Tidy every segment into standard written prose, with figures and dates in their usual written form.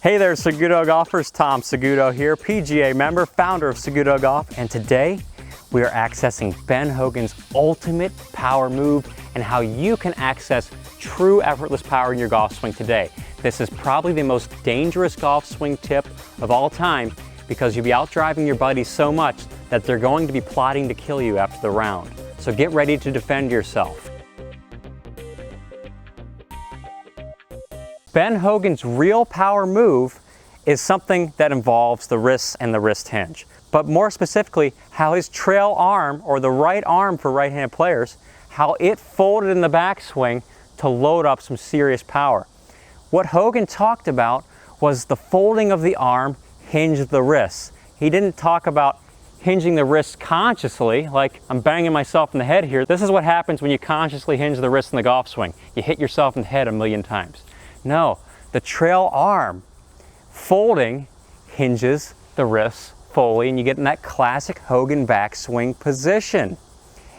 Hey there, Segudo golfers. Tom Segudo here, PGA member, founder of Segudo Golf, and today we are accessing Ben Hogan's ultimate power move and how you can access true effortless power in your golf swing today. This is probably the most dangerous golf swing tip of all time because you'll be out driving your buddies so much that they're going to be plotting to kill you after the round. So get ready to defend yourself. Ben Hogan's real power move is something that involves the wrists and the wrist hinge, but more specifically, how his trail arm, or the right arm for right-handed players, how it folded in the backswing to load up some serious power. What Hogan talked about was the folding of the arm hinged the wrists. He didn't talk about hinging the wrists consciously, like I'm banging myself in the head here. This is what happens when you consciously hinge the wrist in the golf swing. You hit yourself in the head a million times. No, the trail arm folding hinges the wrists fully, and you get in that classic Hogan backswing position.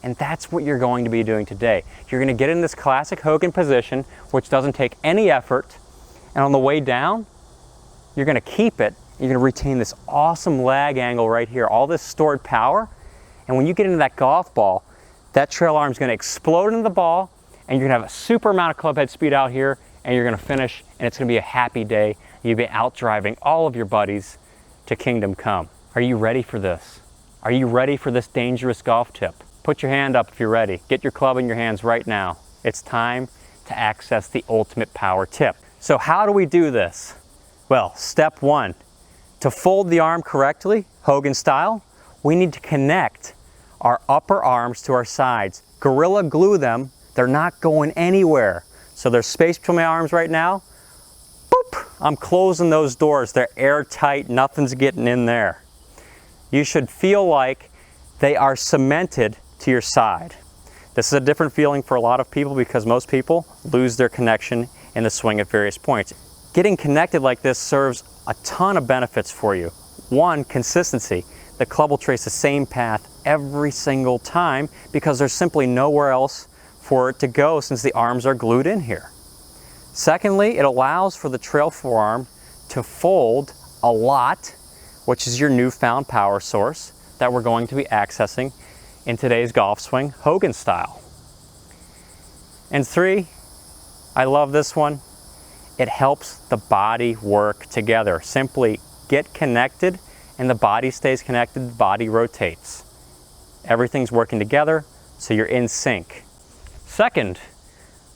And that's what you're going to be doing today. You're going to get in this classic Hogan position, which doesn't take any effort, and on the way down, you're going to keep it. You're going to retain this awesome lag angle right here, all this stored power, and when you get into that golf ball, that trail arm is going to explode into the ball, and you're going to have a super amount of club head speed out here, and you're going to finish, and it's going to be a happy day. You'll be out driving all of your buddies to kingdom come. Are you ready for this? Are you ready for this dangerous golf tip? Put your hand up if you're ready. Get your club in your hands right now. It's time to access the ultimate power tip. So how do we do this? Well, step one, to fold the arm correctly, Hogan style, we need to connect our upper arms to our sides. Gorilla glue them. They're not going anywhere. So there's space between my arms right now. Boop! I'm closing those doors. They're airtight. Nothing's getting in there. You should feel like they are cemented to your side. This is a different feeling for a lot of people because most people lose their connection in the swing at various points. Getting connected like this serves a ton of benefits for you. One, consistency. The club will trace the same path every single time because there's simply nowhere else for it to go since the arms are glued in here. Secondly, it allows for the trail forearm to fold a lot, which is your newfound power source that we're going to be accessing in today's golf swing, Hogan style. And three, I love this one, it helps the body work together. Simply get connected and the body stays connected, the body rotates. Everything's working together, so you're in sync. Second,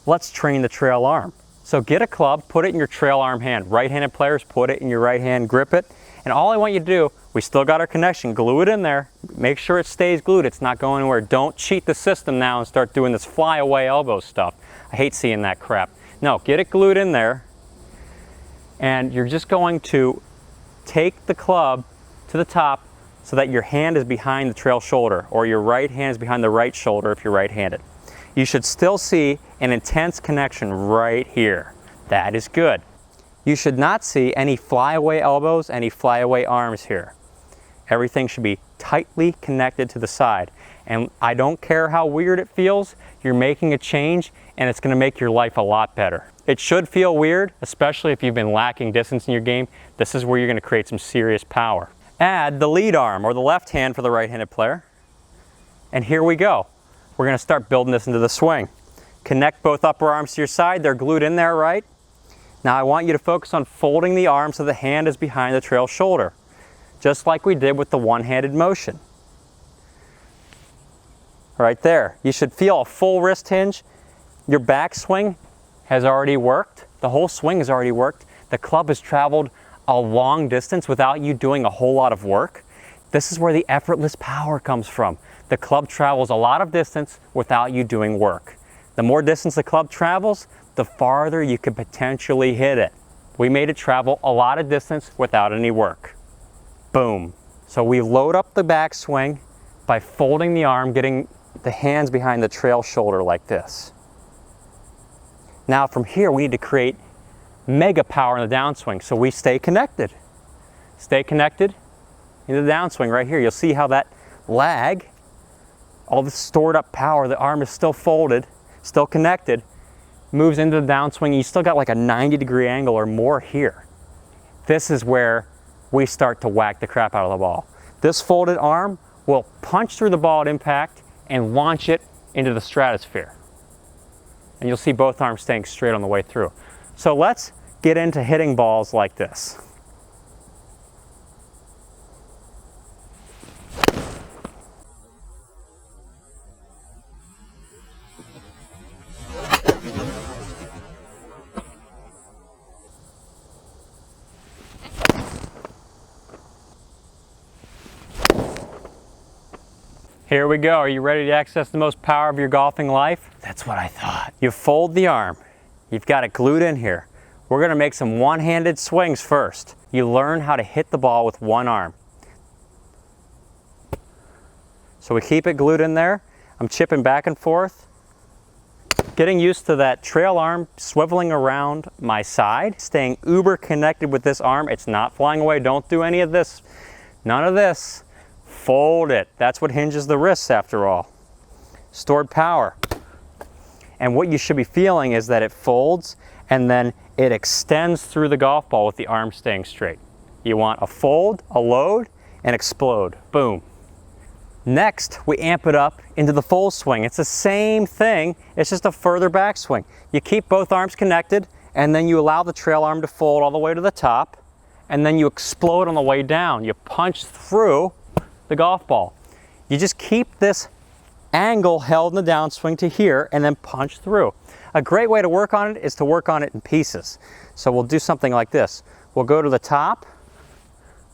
let's train the trail arm. So get a club, put it in your trail arm hand. Right-handed players, put it in your right hand, grip it. And all I want you to do, we still got our connection, glue it in there. Make sure it stays glued, it's not going anywhere. Don't cheat the system now and start doing this fly away elbow stuff. I hate seeing that crap. No, get it glued in there. And you're just going to take the club to the top so that your hand is behind the trail shoulder, or your right hand is behind the right shoulder if you're right-handed. You should still see an intense connection right here. That is good. You should not see any flyaway elbows, any flyaway arms here. Everything should be tightly connected to the side. And I don't care how weird it feels, you're making a change and it's going to make your life a lot better. It should feel weird, especially if you've been lacking distance in your game. This is where you're going to create some serious power. Add the lead arm, or the left hand for the right-handed player. And here we go. We're going to start building this into the swing. Connect both upper arms to your side. They're glued in there, right? Now I want you to focus on folding the arm so the hand is behind the trail shoulder, just like we did with the one-handed motion. Right there. You should feel a full wrist hinge. Your backswing has already worked. The whole swing has already worked. The club has traveled a long distance without you doing a whole lot of work. This is where the effortless power comes from. The club travels a lot of distance without you doing work. The more distance the club travels, the farther you could potentially hit it. We made it travel a lot of distance without any work. Boom. So we load up the backswing by folding the arm, getting the hands behind the trail shoulder like this. Now from here, we need to create mega power in the downswing, so we stay connected. Stay connected in the downswing right here. You'll see how that lag, all the stored up power, the arm is still folded, still connected, moves into the downswing. You still got like a 90-degree angle or more here. this is where we start to whack the crap out of the ball. This folded arm will punch through the ball at impact and launch it into the stratosphere. And you'll see both arms staying straight on the way through. So let's get into hitting balls like this. Here we go. Are you ready to access the most power of your golfing life? That's what I thought. You fold the arm. You've got it glued in here. We're going to make some one-handed swings first. You learn how to hit the ball with one arm. So we keep it glued in there. I'm chipping back and forth. Getting used to that trail arm swiveling around my side. Staying uber connected with this arm. It's not flying away. Don't do any of this. None of this. Fold it. That's what hinges the wrists after all. Stored power. And what you should be feeling is that it folds and then it extends through the golf ball with the arm staying straight. You want a fold, a load, and explode. Boom. Next, we amp it up into the full swing. It's the same thing, it's just a further backswing. You keep both arms connected and then you allow the trail arm to fold all the way to the top and then you explode on the way down. You punch through the golf ball. You just keep this angle held in the downswing to here and then punch through. A great way to work on it is to work on it in pieces. So we'll do something like this. We'll go to the top,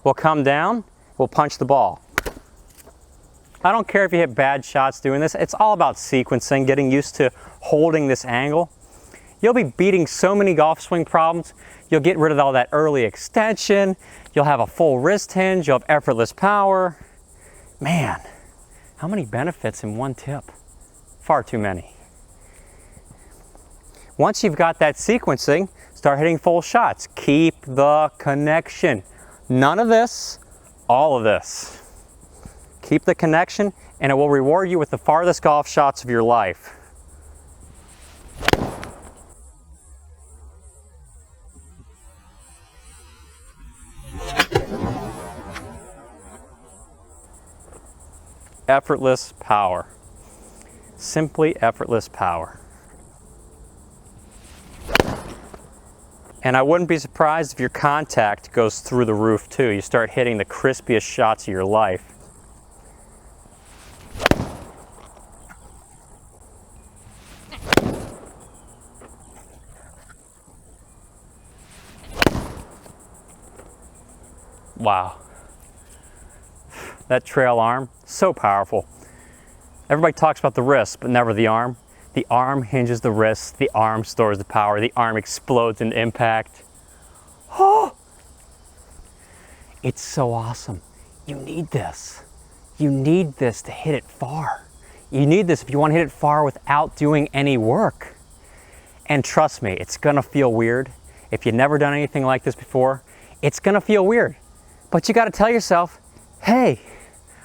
we'll come down, we'll punch the ball. I don't care if you hit bad shots doing this, it's all about sequencing, getting used to holding this angle. You'll be beating so many golf swing problems. You'll get rid of all that early extension, you'll have a full wrist hinge, you'll have effortless power. Man, how many benefits in one tip? Far too many. Once you've got that sequencing, start hitting full shots. Keep the connection. None of this, all of this. Keep the connection and it will reward you with the farthest golf shots of your life. Effortless power. Simply effortless power. And I wouldn't be surprised if your contact goes through the roof too. You start hitting the crispiest shots of your life. Wow. That trail arm, so powerful. Everybody talks about the wrist, but never the arm. The arm hinges the wrist, the arm stores the power, the arm explodes into impact. Oh! It's so awesome. You need this. You need this to hit it far. You need this if you want to hit it far without doing any work. And trust me, it's gonna feel weird. If you've never done anything like this before, it's gonna feel weird. But you gotta tell yourself, hey,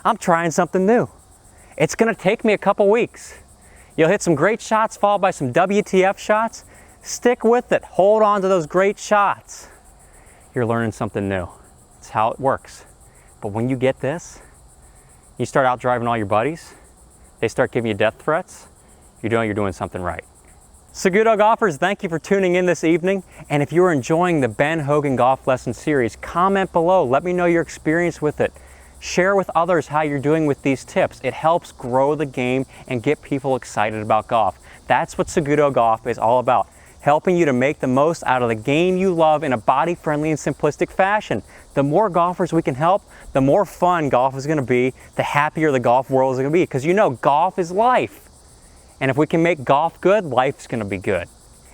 I'm trying something new. It's gonna take me a couple weeks. You'll hit some great shots followed by some WTF shots. Stick with it, hold on to those great shots. You're learning something new. It's how it works. But when you get this, you start out driving all your buddies, they start giving you death threats, you're doing something right. Segudo golfers, thank you for tuning in this evening. And if you're enjoying the Ben Hogan Golf Lesson Series, comment below, let me know your experience with it. Share with others how you're doing with these tips. It helps grow the game and get people excited about golf. That's what Segudo Golf is all about, helping you to make the most out of the game you love in a body-friendly and simplistic fashion. The more golfers we can help, the more fun golf is going to be, the happier the golf world is going to be, because you know golf is life. And if we can make golf good, life's going to be good.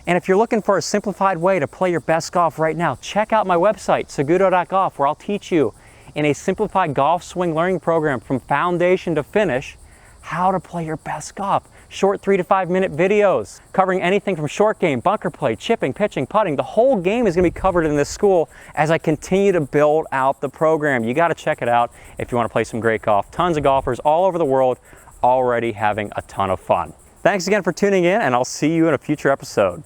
And if you're looking for a simplified way to play your best golf right now, check out my website, segudo.golf, where I'll teach you in a simplified golf swing learning program from foundation to finish how to play your best golf. Short 3 to 5 minute videos covering anything from short game, bunker play, chipping, pitching, putting. The whole game is going to be covered in this school as I continue to build out the program. You got to check it out if you want to play some great golf. Tons of golfers all over the world already having a ton of fun. Thanks again for tuning in, and I'll see you in a future episode.